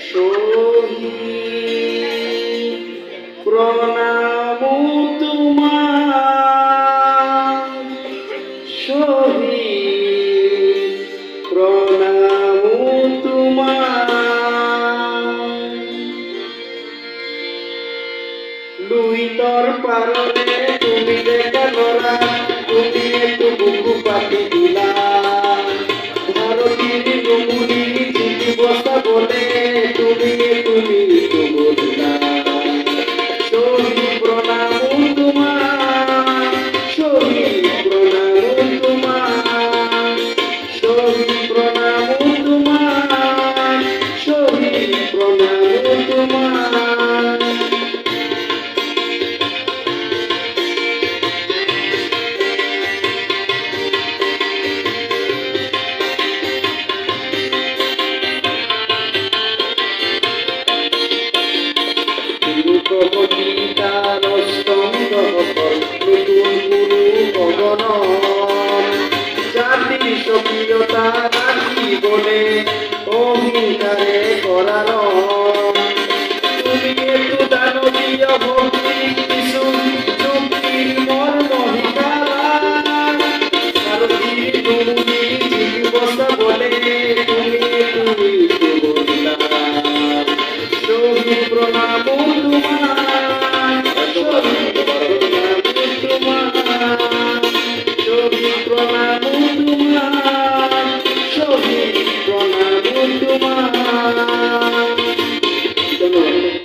শহীদ প্রণাম তোমার, শহীদ প্রণাম তোমার। লুইতর পারনে তুমি দেখা ধরা, তুমি একটু বুকু পাতি দিলা। ভারতীর নমুনি চিঠি বসা বলে তুমি তো বললা। শহীদ প্রণাম তোমার, শহীদ প্রণাম তোমার, শহীদ প্রণাম তোমার, শহীদ প্রণাম তোমার। গীতার স্তম্ভ নতুন গুরু গগন, জাতির স্বকীয়তা রাখি বলে অহিংসারে করার। তুমি একটু দানবীয় ভক্তি